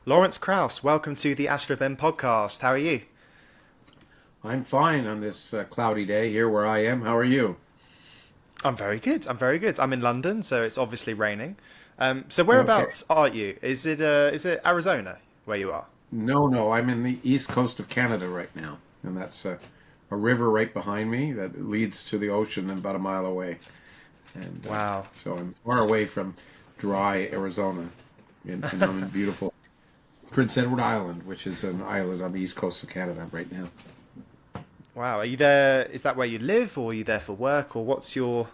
Lawrence Krauss, welcome to the AstroBen podcast. How are you? I'm fine on this cloudy day here where I am. How are you? I'm very good. I'm very good. I'm in London, so it's obviously raining. So Okay. whereabouts are you? Is it Arizona where you are? No. I'm in the east coast of Canada right now, and that's a river right behind me that leads to the ocean about a mile away. And Wow. so I'm far away from dry Arizona, and I'm in beautiful Prince Edward Island, which is an island on the east coast of Canada right now. Wow. Are you there? Is that where you live, or are you there for work, or what's your?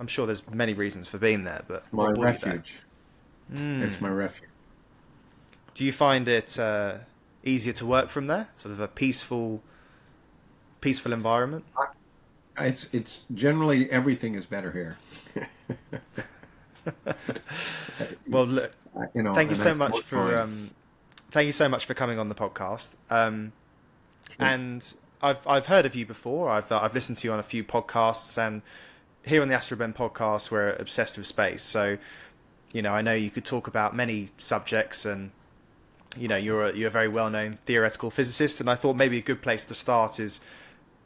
I'm sure there's many reasons for being there, but It's my what brought you there? refuge. It's my refuge. Do you find it easier to work from there? Sort of a peaceful environment. It's generally everything is better here. Well, look, thank you And so that's much more for fine. thank you so much for coming on the podcast. And I've heard of you before. I've listened to you on a few podcasts, and here on the AstroBen podcast, we're obsessed with space. So I know you could talk about many subjects, and you're a very well known theoretical physicist. And I thought maybe a good place to start is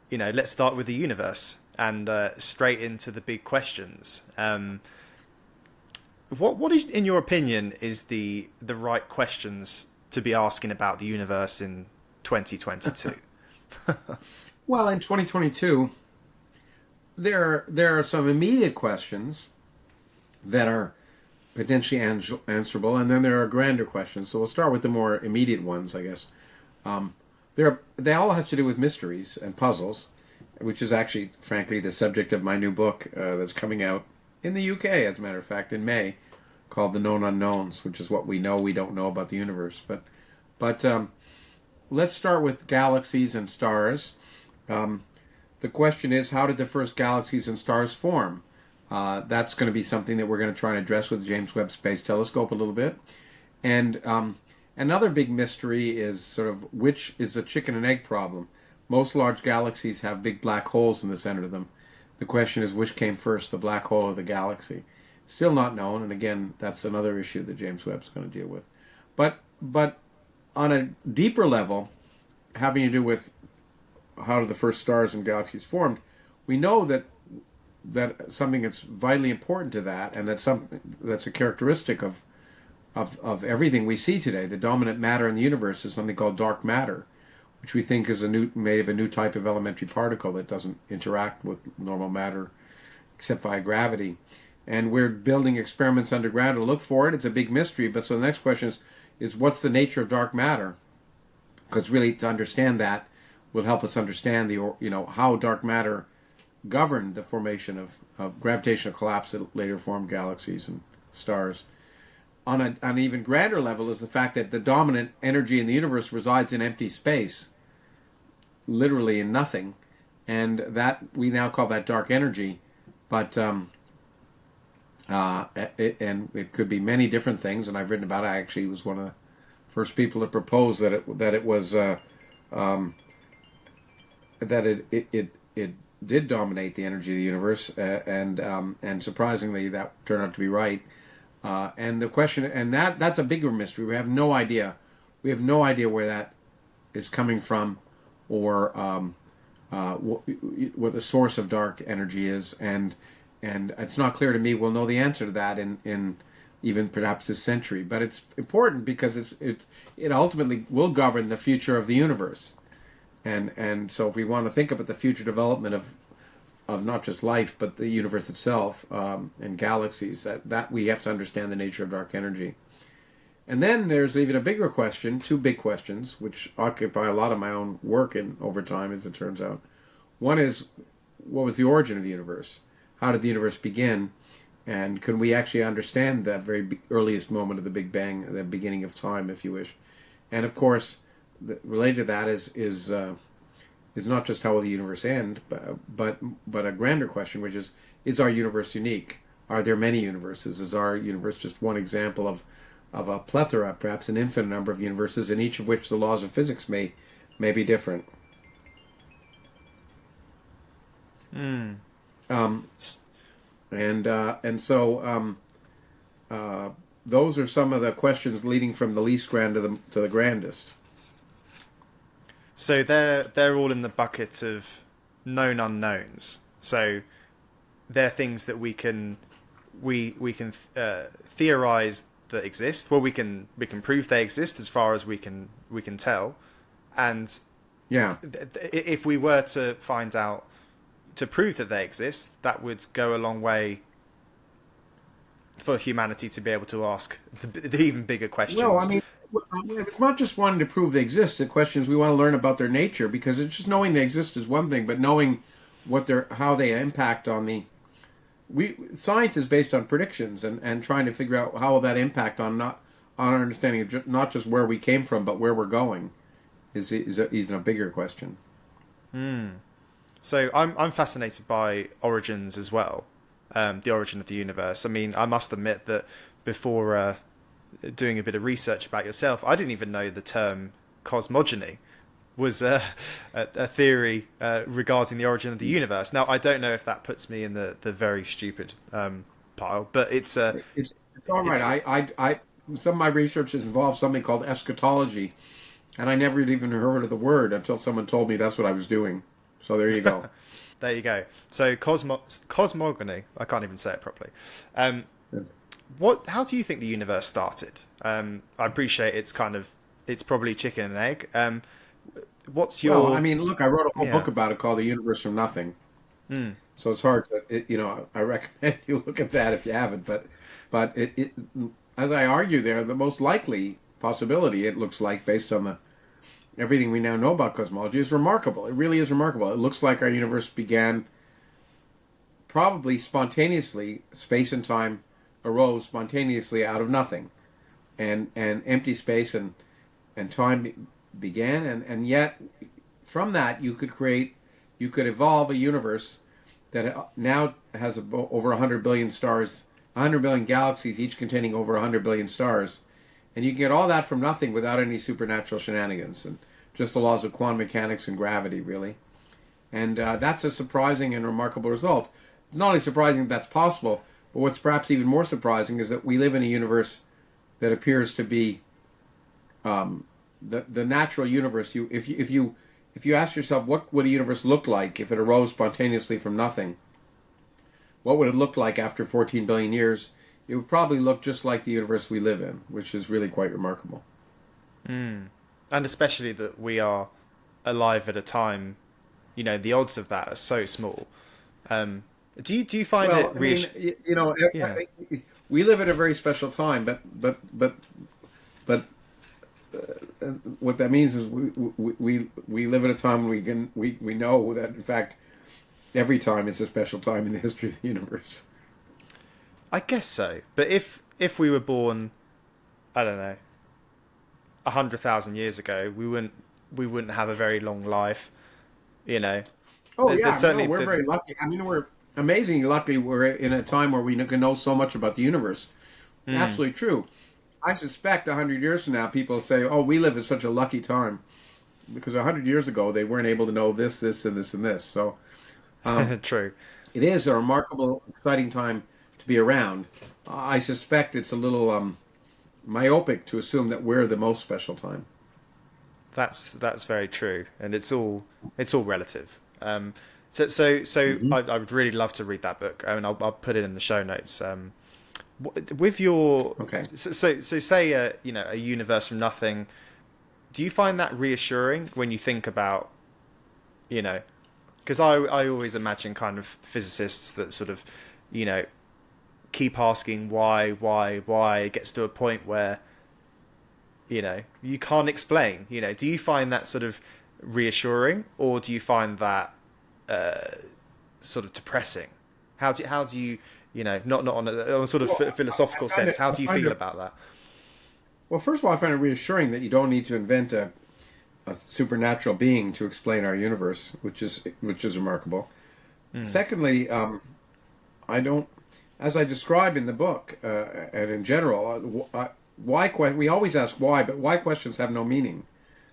let's start with the universe and straight into the big questions. What is, in your opinion, is the right questions to be asking about the universe in 2022? Well, in 2022, there are some immediate questions that are potentially answerable, and then there are grander questions. So we'll start with the more immediate ones, I guess. They all have to do with mysteries and puzzles, which is actually, frankly, the subject of my new book that's coming out in the UK, as a matter of fact, in May, called "The Known Unknowns," which is what we know we don't know about the universe. But let's start with galaxies and stars. Um, the question is, how did the first galaxies and stars form? That's going to be something that we're going to try and address with the James Webb Space Telescope a little bit. And another big mystery is sort of which is a chicken and egg problem. Most large galaxies have big black holes in the center of them. The question is, which came first, the black hole or the galaxy? Still not known, and again, that's another issue that James Webb's going to deal with. But on a deeper level, having to do with how the first stars and galaxies formed, we know that something that's vitally important to that, and that's something that's a characteristic of everything we see today. The dominant matter in the universe is something called dark matter, which we think is made of a new type of elementary particle that doesn't interact with normal matter except via gravity. And we're building experiments underground to look for it. It's a big mystery. But so the next question is what's the nature of dark matter? Because really, to understand that will help us understand how dark matter governed the formation of gravitational collapse that later formed galaxies and stars. On an even grander level is the fact that the dominant energy in the universe resides in empty space, literally in nothing, and that we now call that dark energy. But and it could be many different things, and I've written about it. I actually was one of the first people to propose that it was that it did dominate the energy of the universe, and surprisingly, that turned out to be right. And the question, and that's a bigger mystery. We have no idea. We have no idea where that is coming from, or what the source of dark energy is, and it's not clear to me. We'll know the answer to that in even perhaps this century. But it's important because it ultimately will govern the future of the universe. And so if we want to think about the future development of not just life but the universe itself, and galaxies, that we have to understand the nature of dark energy. And then there's even a bigger question, two big questions, which occupy a lot of my own work in over time, as it turns out. One is, what was the origin of the universe? How did the universe begin? And can we actually understand that very earliest moment of the Big Bang, the beginning of time, if you wish? And of course, related to that is not just how will the universe end, but a grander question, which is our universe unique? Are there many universes? Is our universe just one example of a plethora, perhaps an infinite number of universes, in each of which the laws of physics may be different? Um, and so those are some of the questions leading from the least grand to the grandest. So they're all in the bucket of known unknowns. So they're things that we can theorize that exist. Well, we can prove they exist as far as we can tell, and Yeah. if we were to find out to prove that they exist, that would go a long way for humanity to be able to ask the even bigger questions. Well, I mean, it's not just wanting to prove they exist. The question is we want to learn about their nature, because it's just knowing they exist is one thing, but knowing how they impact on science is based on predictions and trying to figure out how will that impact on our understanding of not just where we came from, but where we're going is a bigger question. So I'm fascinated by origins as well, the origin of the universe. I mean, I must admit that before doing a bit of research about yourself, I didn't even know the term cosmogony was a theory regarding the origin of the universe. Now, I don't know if that puts me in the very stupid pile, but it's all right. I some of my research has involved something called eschatology, and I never even heard of the word until someone told me that's what I was doing. So there you go. There you go. So cosmogony. I can't even say it properly. How do you think the universe started? I appreciate it's probably chicken and egg. What's your? Well, I mean, look, I wrote a whole book about it called "The Universe from Nothing." So it's hard to, I recommend you look at that if you haven't. But it as I argue there, the most likely possibility, it looks like, based on everything we now know about cosmology, is remarkable. It really is remarkable. It looks like our universe began probably spontaneously. Space and time arose spontaneously out of nothing, and empty space and time began, and yet from that you could evolve a universe that now has over 100 billion stars, 100 billion galaxies, each containing over 100 billion stars, and you can get all that from nothing without any supernatural shenanigans and just the laws of quantum mechanics and gravity, really. And that's a surprising and remarkable result. Not only surprising that that's possible, but what's perhaps even more surprising is that we live in a universe that appears to be the natural universe. If you ask yourself what would a universe look like if it arose spontaneously from nothing, what would it look like after 14 billion years? It would probably look just like the universe we live in, which is really quite remarkable. And especially that we are alive at a time, the odds of that are so small. Do you find we live at a very special time, but what that means is we live at a time when we know that, in fact, every time is a special time in the history of the universe. I guess so, but if we were born, I don't know, 100,000 years ago, we wouldn't have a very long life, Oh yeah, we're very lucky. I mean, we're amazingly lucky. We're in a time where we can know so much about the universe. Absolutely true. I suspect 100 years from now, people say, "Oh, we live in such a lucky time," because 100 years ago they weren't able to know this, this, and this, and this. So, true. It is a remarkable, exciting time to be around. I suspect it's a little myopic to assume that we're the most special time. That's very true, and it's all relative. I would really love to read that book, and I'll put it in the show notes. With your so say a universe from nothing, do you find that reassuring when you think about, because I always imagine kind of physicists that sort of, keep asking why. It gets to a point where, you can't explain. Do you find that sort of reassuring, or do you find that sort of depressing? How do you not on a sort of philosophical sense, how do you feel about that? Well, first of all, I find it reassuring that you don't need to invent a supernatural being to explain our universe, which is remarkable. Secondly, I don't, as I describe in the book and in general, we always ask why, but why questions have no meaning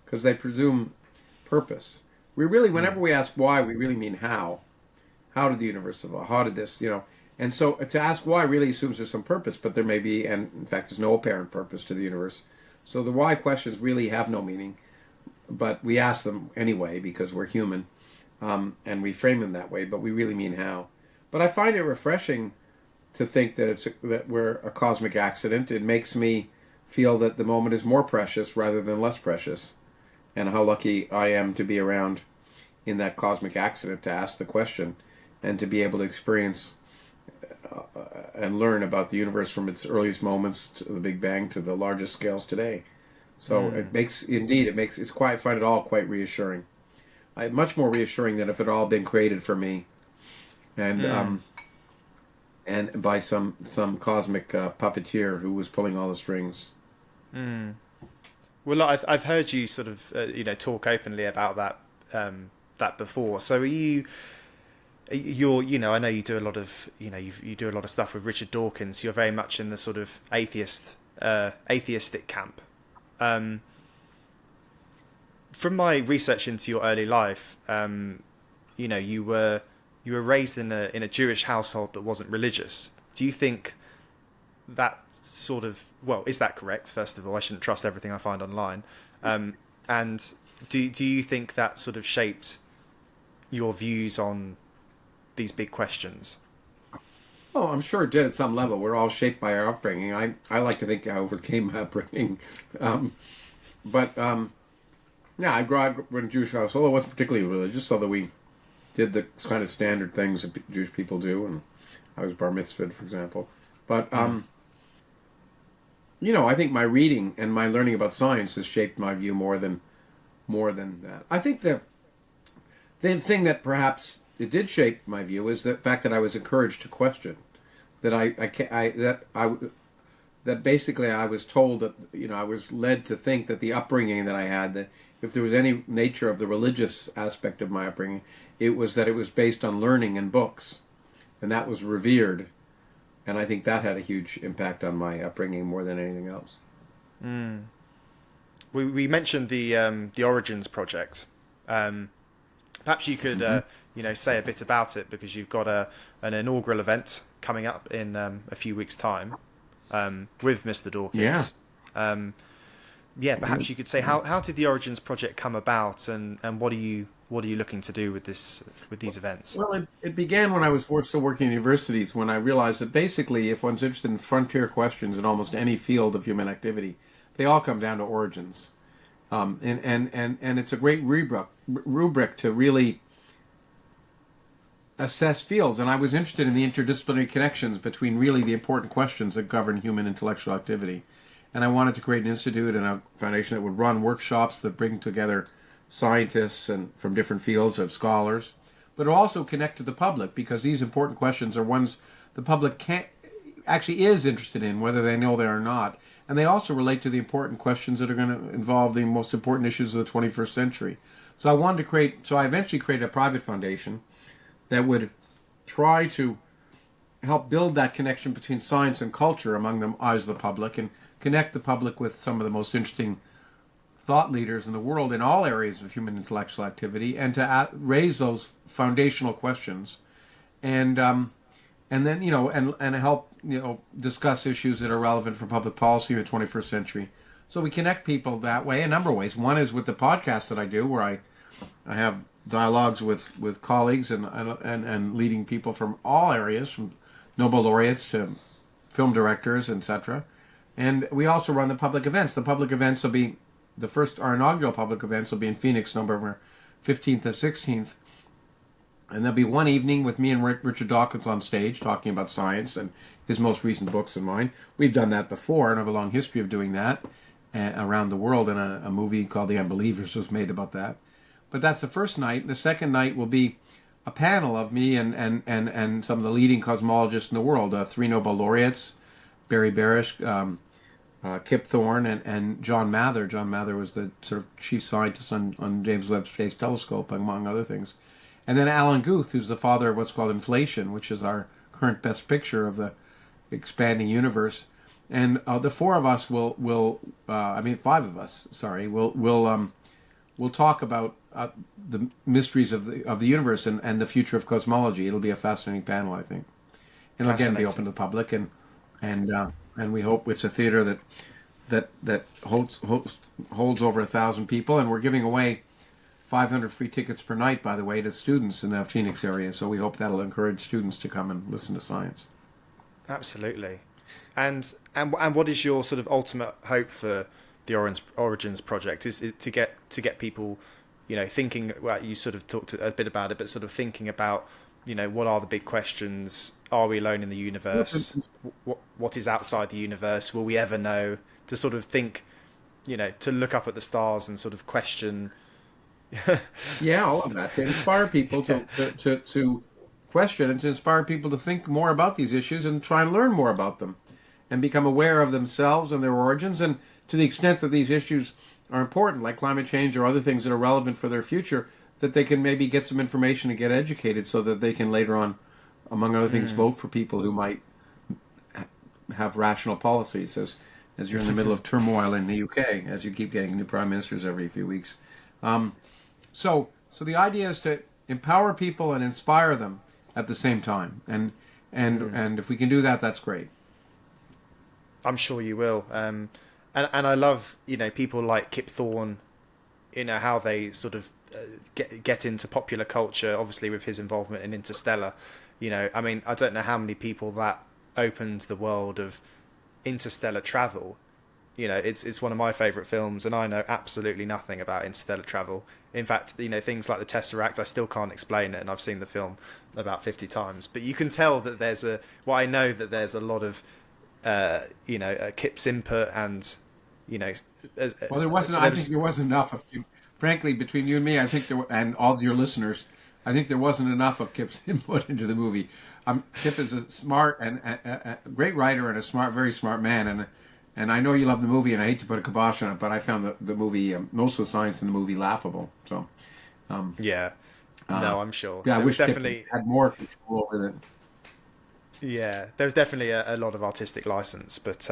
because they presume purpose. We really, whenever we ask why, we really mean how. How did the universe evolve? How did this, And so to ask why really assumes there's some purpose, but there may be, and in fact, there's no apparent purpose to the universe. So the why questions really have no meaning, but we ask them anyway because we're human, and we frame them that way, but we really mean how. But I find it refreshing to think that we're a cosmic accident. It makes me feel that the moment is more precious rather than less precious, and how lucky I am to be around in that cosmic accident to ask the question and to be able to experience and learn about the universe from its earliest moments to the Big Bang to the largest scales today. So it's quite, I find it all quite reassuring. Much more reassuring than if it had all been created for me, and by some cosmic puppeteer who was pulling all the strings. Well, I've heard you sort of talk openly about that before. So I know you do a lot of you do a lot of stuff with Richard Dawkins. You're very much in the sort of atheistic camp. From my research into your early life, you were raised in a Jewish household that wasn't religious. Do you think that sort of, well, is that correct? First of all, I shouldn't trust everything I find online. And do you think that sort of shaped your views on these big questions? Oh, I'm sure it did at some level. We're all shaped by our upbringing. I like to think I overcame my upbringing. Yeah, I grew up in a Jewish household. I wasn't particularly religious, although we did the kind of standard things that Jewish people do, and I was bar mitzvahed, for example. But, I think my reading and my learning about science has shaped my view more than that. I think the thing that perhaps it did shape my view is the fact that I was encouraged to question. That basically I was told that, I was led to think that the upbringing that I had, that if there was any nature of the religious aspect of my upbringing, it was that it was based on learning and books, and that was revered. And I think that had a huge impact on my upbringing more than anything else. We mentioned the Origins project. Perhaps you could say a bit about it, because you've got an inaugural event coming up in a few weeks' time with Mr. Dawkins. Perhaps you could say how did the Origins project come about, and what are you looking to do with these events? Well, it began when I was still working in universities, when I realized that basically if one's interested in frontier questions in almost any field of human activity, they all come down to origins. And it's a great rubric to really assess fields. And I was interested in the interdisciplinary connections between really the important questions that govern human intellectual activity. And I wanted to create an institute and a foundation that would run workshops that bring together scientists and from different fields of scholars, but also connect to the public, because these important questions are ones the public actually is interested in, whether they know they are or not. And they also relate to the important questions that are going to involve the most important issues of the 21st century. So I eventually created a private foundation that would try to help build that connection between science and culture among the eyes of the public, and connect the public with some of the most interesting thought leaders in the world in all areas of human intellectual activity, and to raise those foundational questions, and then and help discuss issues that are relevant for public policy in the 21st century. So we connect people that way a number of ways. One is with the podcast that I do, where I have dialogues with colleagues and leading people from all areas, from Nobel laureates to film directors, etc. And we also run the public events. The public events will be our inaugural public events will be in Phoenix, November 15th and 16th. And there'll be one evening with me and Richard Dawkins on stage talking about science and his most recent books and mine. We've done that before and have a long history of doing that around the world, and a movie called The Unbelievers was made about that. But that's the first night. The second night will be a panel of me and some of the leading cosmologists in the world, 3 Nobel laureates, Barry Barish, Kip Thorne, and John Mather. John Mather was the sort of chief scientist on James Webb Space Telescope, among other things. And then Alan Guth, who's the father of what's called inflation, which is our current best picture of the expanding universe. And the four of us five of us, sorry, will talk about the mysteries of the universe and the future of cosmology. It'll be a fascinating panel, I think. and again be Fascinating. open to the public, and we hope it's a theater that holds over 1,000 people, and we're giving away 500 free tickets per night, by the way, to students in the Phoenix area. So we hope that'll encourage students to come and listen to science. Absolutely. And what is your sort of ultimate hope for the Origins project? Is it to get people, thinking? Well, you sort of talked a bit about it, but sort of thinking about, what are the big questions? Are we alone in the universe? What is outside the universe? Will we ever know? To sort of think, to look up at the stars and sort of question. Yeah, all of that to inspire people to question and to inspire people to think more about these issues and try and learn more about them and become aware of themselves and their origins, and to the extent that these issues are important, like climate change or other things that are relevant for their future, that they can maybe get some information and get educated so that they can later on, among other things, vote for people who might have rational policies as you're in the middle of turmoil in the UK, as you keep getting new prime ministers every few weeks. So the idea is to empower people and inspire them at the same time, and if we can do that, that's great. I'm sure you will. And I love, people like Kip Thorne, how they sort of get into popular culture, obviously with his involvement in Interstellar. I mean, I don't know how many people that opened the world of interstellar travel. It's one of my favourite films, and I know absolutely nothing about interstellar travel. In fact, things like the Tesseract, I still can't explain it, and I've seen the film about 50 times. But you can tell that I know that there's a lot of Kip's input, and well, there wasn't. I think there wasn't enough of, frankly, between you and me. I think and all your listeners, I think there wasn't enough of Kip's input into the movie. Kip is a smart and a great writer and a very smart man, and I know you love the movie, and I hate to put a kibosh on it, but I found the movie, most of the science in the movie, laughable. So, yeah, no, I'm sure. Yeah, I wish definitely Kip had more control over that. Yeah, there's definitely a lot of artistic license, but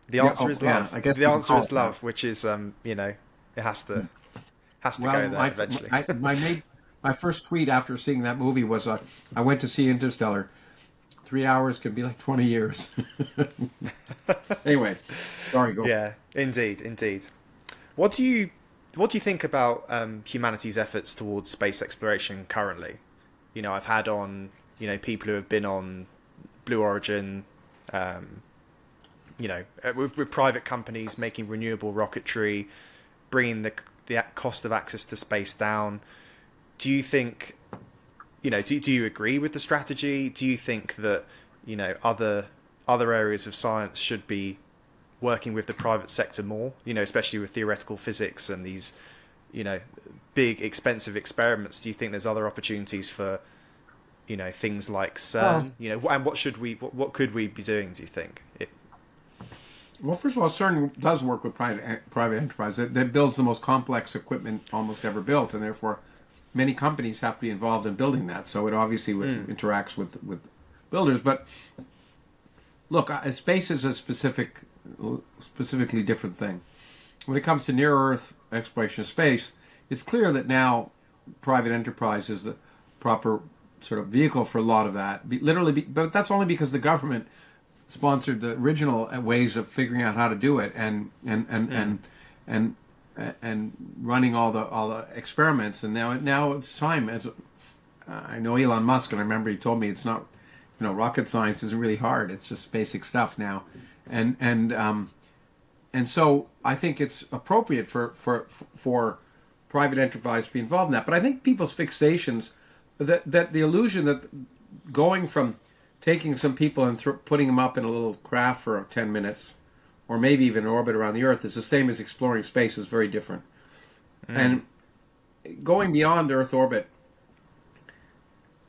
the answer is love. I guess the answer is love, which is it has to go there eventually. My first tweet after seeing that movie was, I went to see Interstellar. 3 hours can be like 20 years. Anyway, sorry, go. Yeah, indeed. What do you think about humanity's efforts towards space exploration currently? I've had on people who have been on Blue Origin, with private companies making renewable rocketry, bringing the cost of access to space down. Do you think, do you agree with the strategy? Do you think that, other areas of science should be working with the private sector more, especially with theoretical physics and these, big, expensive experiments? Do you think there's other opportunities for, things like CERN, and what could we be doing, do you think? Well, first of all, CERN does work with private enterprise. That builds the most complex equipment almost ever built, and therefore many companies have to be involved in building that. So it obviously interacts with builders. But look, space is a specifically different thing. When it comes to near-Earth exploration of space, it's clear that now private enterprise is the proper sort of vehicle for a lot of that. But that's only because the government sponsored the original ways of figuring out how to do it and running all the experiments. And now it's time. I know Elon Musk, and I remember he told me it's not, rocket science isn't really hard. It's just basic stuff now, and so I think it's appropriate for private enterprise to be involved in that. But I think people's fixations, that the illusion that going from taking some people and putting them up in a little craft for 10 minutes, or maybe even in orbit around the Earth, is the same as exploring space, is very different. And going beyond Earth orbit,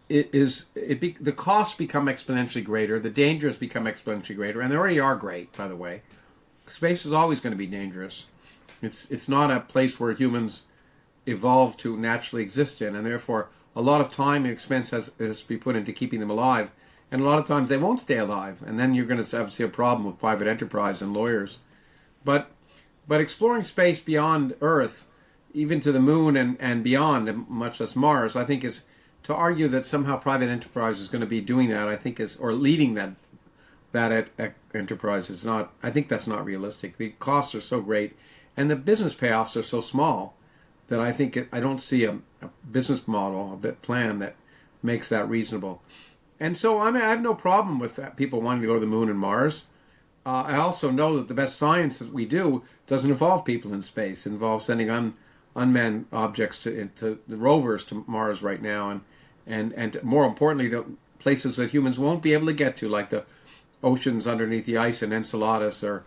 the costs become exponentially greater, the dangers become exponentially greater, and they already are great, by the way. Space is always going to be dangerous. It's not a place where humans evolve to naturally exist in, and therefore a lot of time and expense has to be put into keeping them alive. And a lot of times they won't stay alive, and then you're going to have to see a problem with private enterprise and lawyers. But exploring space beyond Earth, even to the moon and beyond, and much less Mars, I think is to argue that somehow private enterprise is going to be doing that, I think is, or leading that enterprise is not. I think that's not realistic. The costs are so great, and the business payoffs are so small that I don't see a business model, plan that makes that reasonable. And so I have no problem with that, people wanting to go to the moon and Mars. I also know that the best science that we do doesn't involve people in space. It involves sending unmanned objects to the rovers to Mars right now, and more importantly, to places that humans won't be able to get to, like the oceans underneath the ice in Enceladus or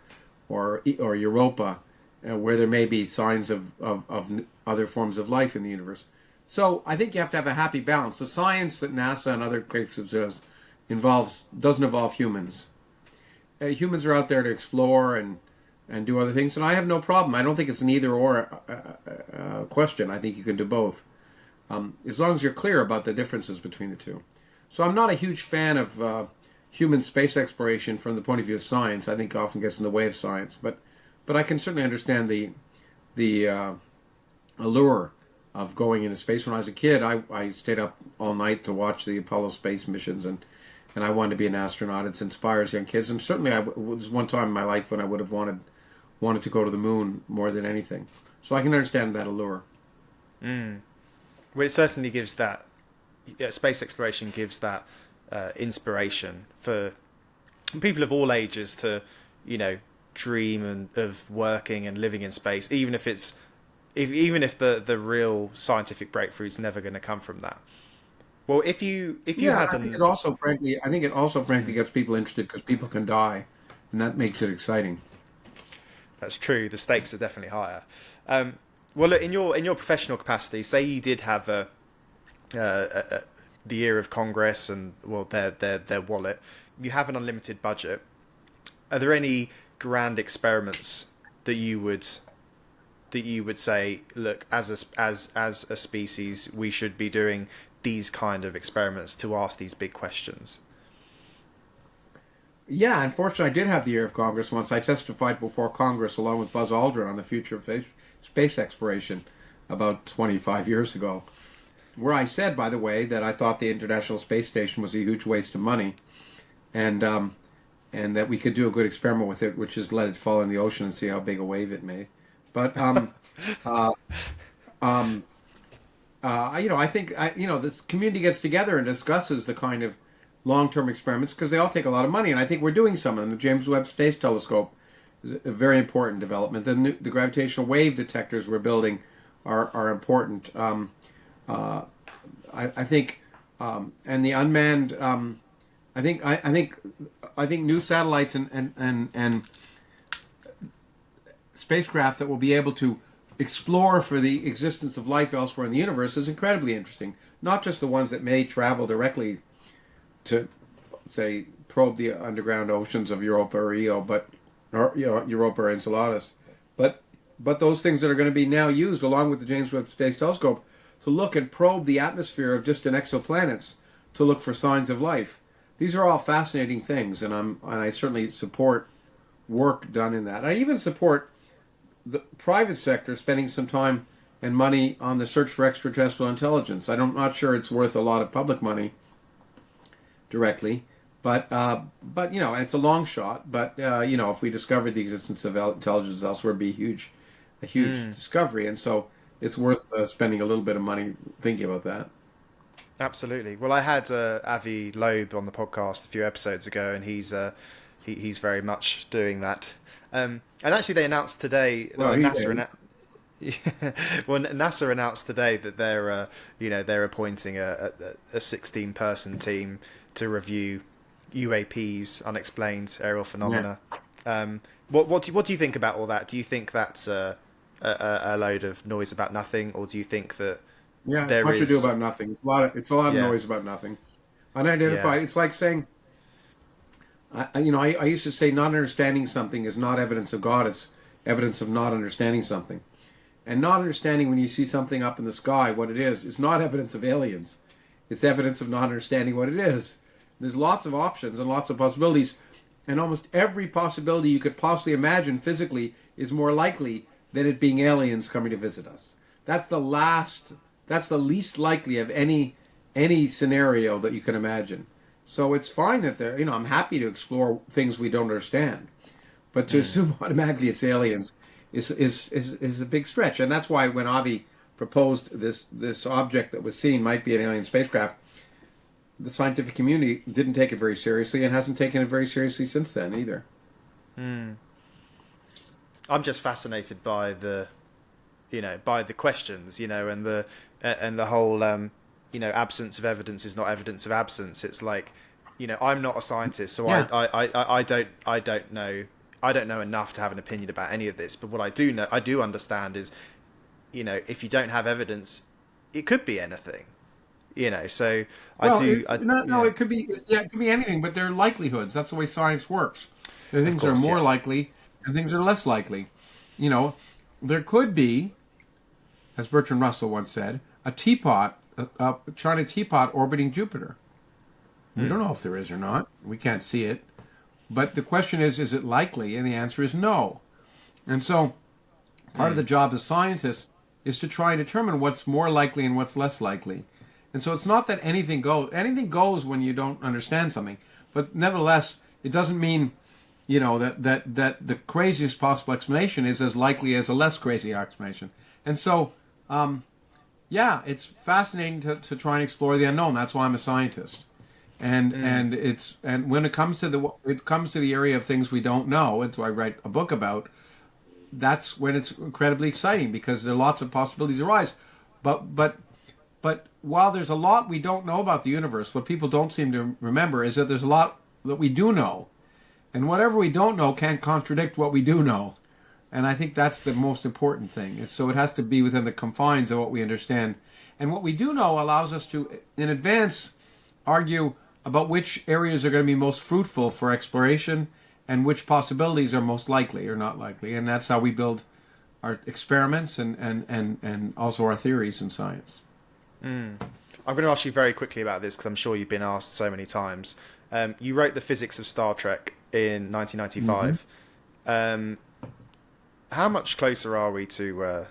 Europa, where there may be signs of other forms of life in the universe. So I think you have to have a happy balance. The science that NASA and other places does doesn't involve humans. Humans are out there to explore and do other things, and I have no problem. I don't think it's an either or question. I think you can do both, as long as you're clear about the differences between the two. So I'm not a huge fan of human space exploration from the point of view of science. I think it often gets in the way of science, but I can certainly understand the allure of going into space. When I was a kid, I stayed up all night to watch the Apollo space missions, and I wanted to be an astronaut. It inspires young kids, and certainly was one time in my life when I would have wanted to go to the moon more than anything. So I can understand that allure. Well, it certainly gives that. Space exploration gives that inspiration for people of all ages to, dream of working and living in space, even if the real scientific breakthrough's never going to come from that. Well, if you had I think it also frankly gets people interested because people can die, and that makes it exciting. That's true. The stakes are definitely higher. Well, look, in your professional capacity, say you did have the year of Congress and their wallet, you have an unlimited budget. Are there any grand experiments that you would say, look, as a species, we should be doing these kind of experiments to ask these big questions? Yeah, unfortunately, I did have the year of Congress once. I testified before Congress along with Buzz Aldrin on the future of space exploration about 25 years ago, where I said, by the way, that I thought the International Space Station was a huge waste of money, and that we could do a good experiment with it, which is let it fall in the ocean and see how big a wave it made. But I think this community gets together and discusses the kind of long-term experiments because they all take a lot of money, and I think we're doing some of them. The James Webb Space Telescope is a very important development. The gravitational wave detectors we're building are important. I think, and the unmanned. I think new satellites and spacecraft that will be able to explore for the existence of life elsewhere in the universe is incredibly interesting. Not just the ones that may travel directly to, say, probe the underground oceans of Europa or Europa or Enceladus, but those things that are going to be now used along with the James Webb Space Telescope to look and probe the atmosphere of distant exoplanets to look for signs of life. These are all fascinating things, and I certainly support work done in that. I even support the private sector spending some time and money on the search for extraterrestrial intelligence. I'm not sure it's worth a lot of public money directly, but it's a long shot. But if we discovered the existence of intelligence elsewhere, it'd be a huge discovery, and so it's worth spending a little bit of money thinking about that. Absolutely. Well, I had Avi Loeb on the podcast a few episodes ago, and he's very much doing that. And actually, they announced today. NASA announced today that they're appointing a 16-person team to review UAPs, unexplained aerial phenomena. Yeah. What do you think about all that? Do you think that's a load of noise about nothing, or do you think that it's much ado about nothing? It's a lot of noise about nothing. Unidentified. Yeah. It's like saying, I used to say, not understanding something is not evidence of God. It's evidence of not understanding something. And not understanding when you see something up in the sky, what it is not evidence of aliens. It's evidence of not understanding what it is. There's lots of options and lots of possibilities, and almost every possibility you could possibly imagine physically is more likely than it being aliens coming to visit us. That's the least likely of any any scenario that you can imagine. So it's fine that they're, I'm happy to explore things we don't understand. But to assume automatically it's aliens is a big stretch. And that's why when Avi proposed this object that was seen might be an alien spacecraft, the scientific community didn't take it very seriously and hasn't taken it very seriously since then either. I'm just fascinated by the questions, and the whole, absence of evidence is not evidence of absence. It's like, I'm not a scientist, so Yeah. I don't know enough to have an opinion about any of this. But what I do understand is, if you don't have evidence, it could be anything. So Well, yeah. it could be, it could be anything, but they're likelihoods. That's the way science works. There are Of things that are course, more yeah. likely and things that are less likely. You know, there could be, as Bertrand Russell once said, a China teapot orbiting Jupiter. We don't know if there is or not. We can't see it. But the question is it likely? And the answer is no. And so part of the job as scientists is to try and determine what's more likely and what's less likely. And so it's not that anything goes. Anything goes when you don't understand something. But nevertheless, it doesn't mean, that the craziest possible explanation is as likely as a less crazy explanation. And so, it's fascinating to try and explore the unknown. That's why I'm a scientist. And when it comes to the area of things we don't know, and so I write a book about, that's when it's incredibly exciting because there are lots of possibilities arise. But while there's a lot we don't know about the universe, what people don't seem to remember is that there's a lot that we do know. And whatever we don't know can't contradict what we do know. And I think that's the most important thing. So it has to be within the confines of what we understand. And what we do know allows us to, in advance, argue about which areas are going to be most fruitful for exploration and which possibilities are most likely or not likely. And that's how we build our experiments and also our theories in science. I'm going to ask you very quickly about this because I'm sure you've been asked so many times. You wrote The Physics of Star Trek in 1995. How much closer are we to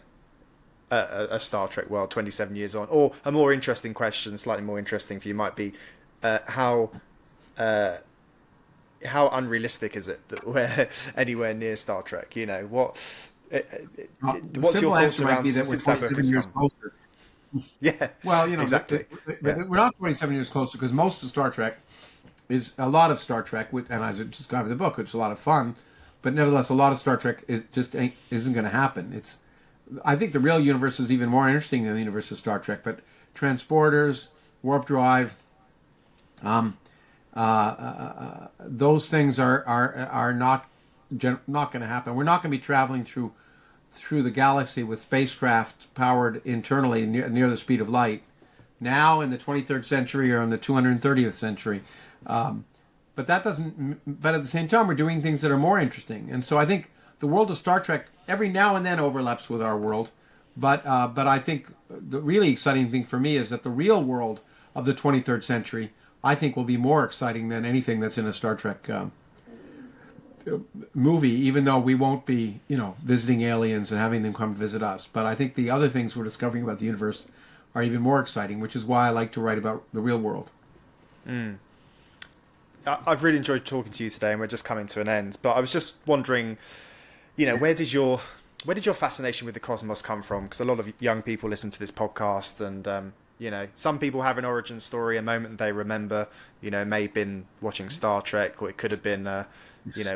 a Star Trek world 27 years on? Or a more interesting question, slightly more interesting for you, might be how unrealistic is it that we're anywhere near Star Trek? The What's your simple thoughts answer might around be that we're since that book 27 has years come? closer. Yeah, Well, exactly. Yeah. we're not 27 years closer because most of Star Trek is a lot of Star Trek, and as I described in the book, it's a lot of fun, but nevertheless, a lot of Star Trek isn't going to happen. I think the real universe is even more interesting than the universe of Star Trek. But transporters, warp drive, those things are not going to happen. We're not going to be traveling through the galaxy with spacecraft powered internally near the speed of light now in the 23rd century or in the 230th century. But that doesn't. But at the same time, we're doing things that are more interesting. And so I think the world of Star Trek every now and then overlaps with our world. But I think the really exciting thing for me is that the real world of the 23rd century, I think, will be more exciting than anything that's in a Star Trek movie, even though we won't be, visiting aliens and having them come visit us. But I think the other things we're discovering about the universe are even more exciting, which is why I like to write about the real world. I've really enjoyed talking to you today, and we're just coming to an end. But I was just wondering, where did your fascination with the cosmos come from? Because a lot of young people listen to this podcast, and some people have an origin story, a moment they remember. May have been watching Star Trek, or it could have been,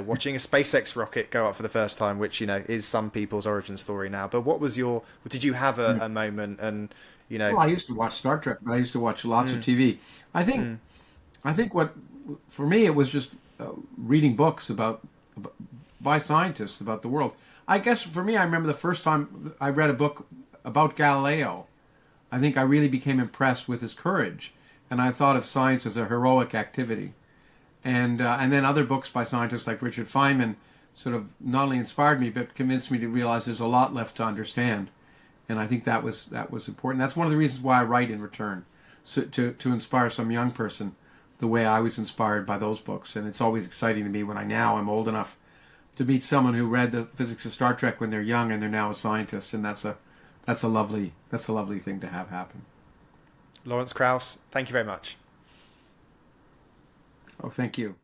watching a SpaceX rocket go up for the first time, which is some people's origin story now. But what was did you have a moment? And Well, I used to watch Star Trek, but I used to watch lots of TV. I think what, for me, it was just reading books by scientists about the world. I guess for me, I remember the first time I read a book about Galileo. I think I really became impressed with his courage, and I thought of science as a heroic activity. And then other books by scientists like Richard Feynman sort of not only inspired me, but convinced me to realize there's a lot left to understand. And I think that was important. That's one of the reasons why I write in return, so to inspire some young person the way I was inspired by those books. And it's always exciting to me when I'm old enough to meet someone who read the Physics of Star Trek when they're young and they're now a scientist. And that's a lovely thing to have happen. Lawrence Krauss, thank you very much. Oh, thank you.